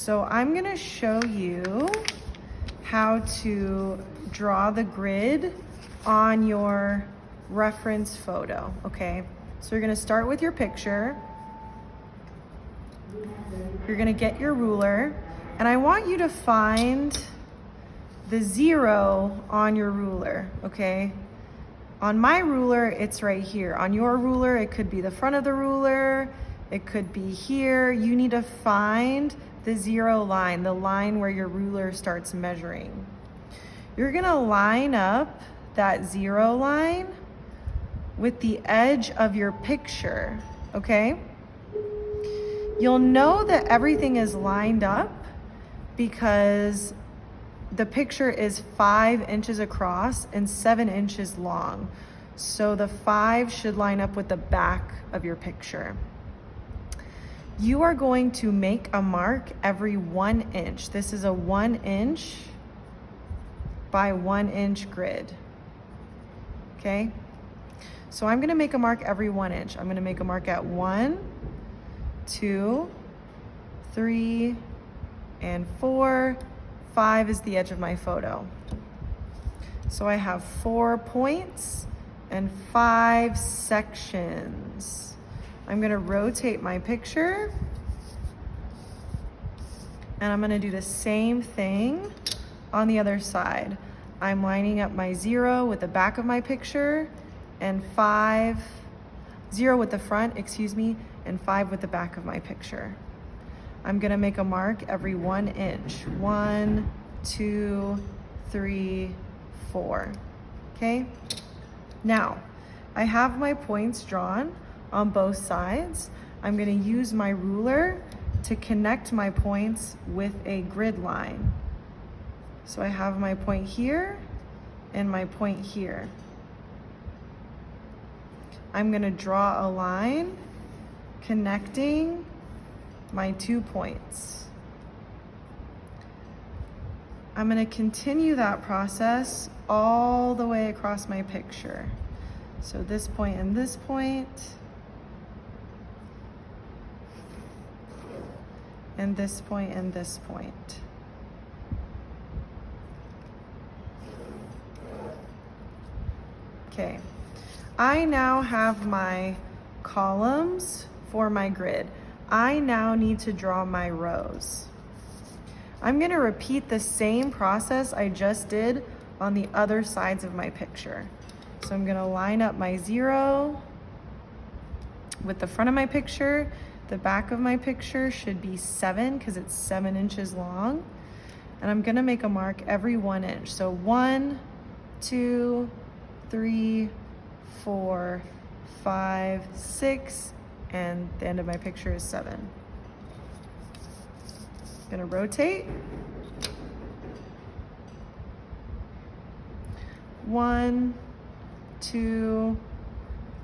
So I'm gonna show you how to draw the grid on your reference photo, okay? So you're gonna start with your picture. You're gonna get your ruler, and I want you to find the 0 on your ruler, okay? On my ruler, it's right here. On your ruler, it could be the front of the ruler, it could be here. You need to find the 0 line, the line where your ruler starts measuring. You're gonna line up that 0 line with the edge of your picture, okay? You'll know that everything is lined up because the picture is 5 inches across and 7 inches long. So the 5 should line up with the back of your picture. You are going to make a mark every 1 inch. This is a 1 inch by 1 inch grid, okay? So I'm gonna make a mark every 1 inch. I'm gonna make a mark at 1, 2, 3, and 4. 5 is the edge of my photo. So I have 4 points and 5 sections. I'm gonna rotate my picture, and I'm gonna do the same thing on the other side. I'm lining up my 0 with the back of my picture, and 0 with the front, excuse me, and 5 with the back of my picture. I'm gonna make a mark every 1 inch. 1, 2, 3, 4, okay? Now, I have my points drawn on both sides. I'm gonna use my ruler to connect my points with a grid line. So I have my point here and my point here. I'm gonna draw a line connecting my 2 points. I'm gonna continue that process all the way across my picture. So this point and this point, and this point and this point. Okay, I now have my columns for my grid. I now need to draw my rows. I'm gonna repeat the same process I just did on the other sides of my picture. So I'm gonna line up my 0 with the front of my picture. The back of my picture should be 7 because it's 7 inches long. And I'm gonna make a mark every 1 inch. So 1, 2, 3, 4, 5, 6, and the end of my picture is 7. I'm gonna rotate. 1, 2,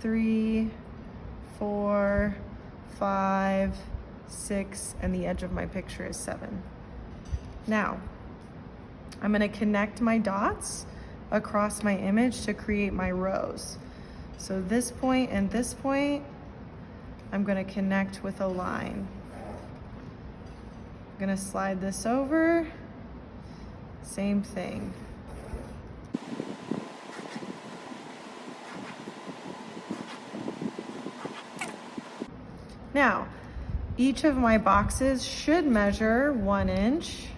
3, 4, 5, 6, and the edge of my picture is 7. Now, I'm gonna connect my dots across my image to create my rows. So this point and this point, I'm gonna connect with a line. I'm gonna slide this over, same thing. Now, each of my boxes should measure 1 inch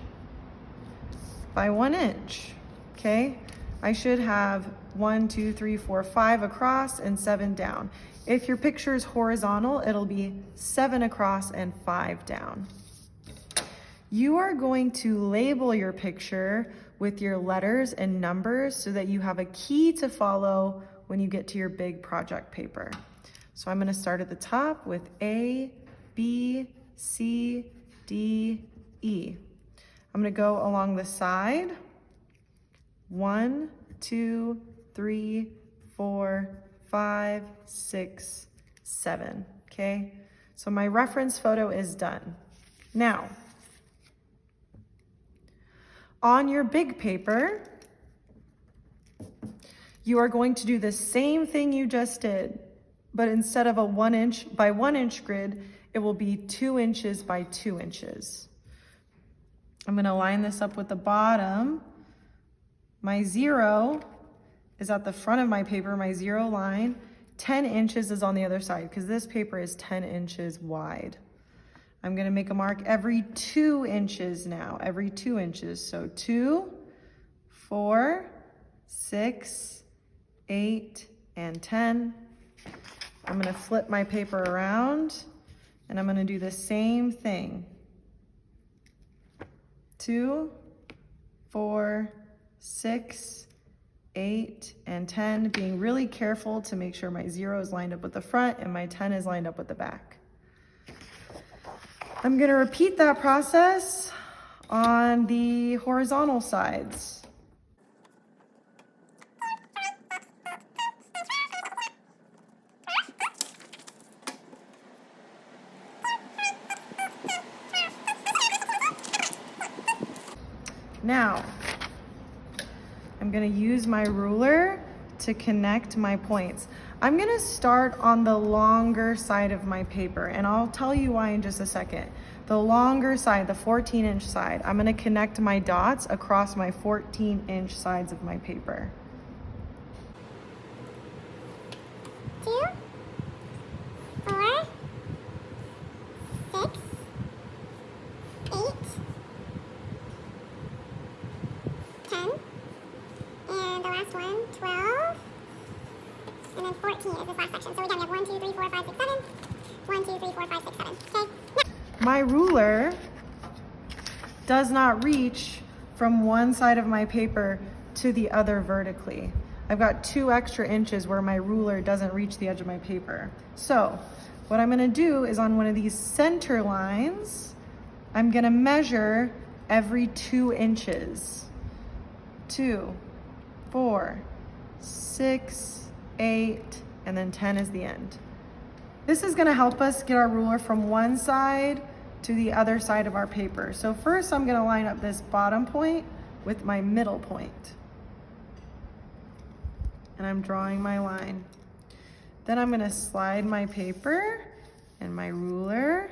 by 1 inch, okay? I should have 1, 2, 3, 4, 5 across and 7 down. If your picture is horizontal, it'll be 7 across and 5 down. You are going to label your picture with your letters and numbers so that you have a key to follow when you get to your big project paper. So I'm gonna start at the top with A, B, C, D, E. I'm gonna go along the side. 1, 2, 3, 4, 5, 6, 7, okay? So my reference photo is done. Now, on your big paper, you are going to do the same thing you just did, but instead of a 1 inch by 1 inch grid, it will be 2 inches by 2 inches. I'm gonna line this up with the bottom. My 0 is at the front of my paper, my 0 line. 10 inches is on the other side because this paper is 10 inches wide. I'm gonna make a mark every 2 inches now, every 2 inches. So 2, 4, 6, 8, and 10. I'm gonna flip my paper around and I'm gonna do the same thing. 2, 4, 6, 8, and 10, being really careful to make sure my 0 is lined up with the front and my 10 is lined up with the back. I'm gonna repeat that process on the horizontal sides. Now, I'm gonna use my ruler to connect my points. I'm gonna start on the longer side of my paper, and I'll tell you why in just a second. The longer side, the 14-inch side, I'm gonna connect my dots across my 14-inch sides of my paper. 2, 4, 6, 8, 10, and the last one, 12, and then 14 is this last section. So again, we have 1, 2, 3, 4, 5, 6, 7. 1, 2, 3, 4, 5, 6, 7. Okay. My ruler does not reach from one side of my paper to the other vertically. I've got 2 extra inches where my ruler doesn't reach the edge of my paper. So what I'm gonna do is on one of these center lines, I'm gonna measure every 2 inches. 2, 4, 6, 8, and then 10 is the end. This is gonna help us get our ruler from one side to the other side of our paper. So first I'm gonna line up this bottom point with my middle point. And I'm drawing my line. Then I'm gonna slide my paper and my ruler,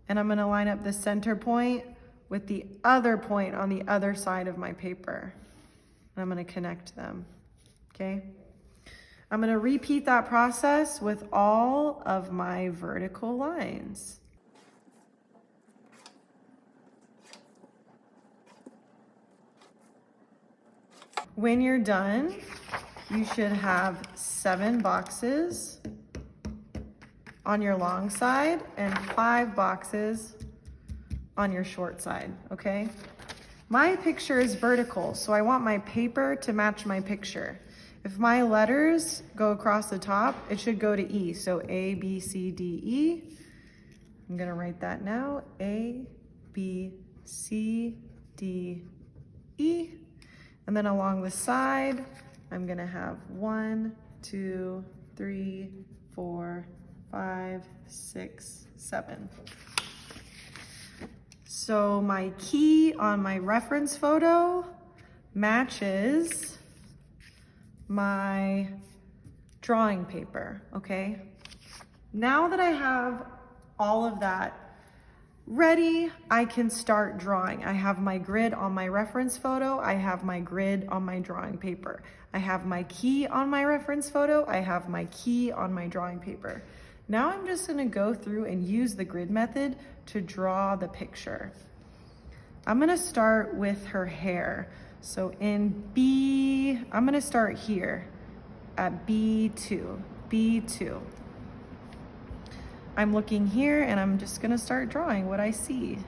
and I'm gonna line up the center point with the other point on the other side of my paper. And I'm gonna connect them, okay? I'm gonna repeat that process with all of my vertical lines. When you're done, you should have 7 boxes on your long side and 5 boxes on your short side, okay? My picture is vertical, so I want my paper to match my picture. If my letters go across the top, it should go to E. So A, B, C, D, E. I'm gonna write that now. A, B, C, D, E. And then along the side, I'm gonna have 1, 2, 3, 4, 5, 6, 7. So my key on my reference photo matches my drawing paper, okay? Now that I have all of that ready, I can start drawing. I have my grid on my reference photo. I have my grid on my drawing paper. I have my key on my reference photo. I have my key on my drawing paper. Now I'm just gonna go through and use the grid method to draw the picture. I'm gonna start with her hair. So in B, I'm gonna start here at B2, B2. I'm looking here and I'm just gonna start drawing what I see.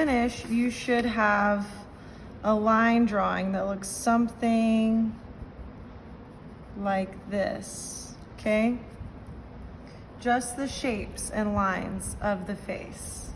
finish, you should have a line drawing that looks something like this, okay? Just the shapes and lines of the face.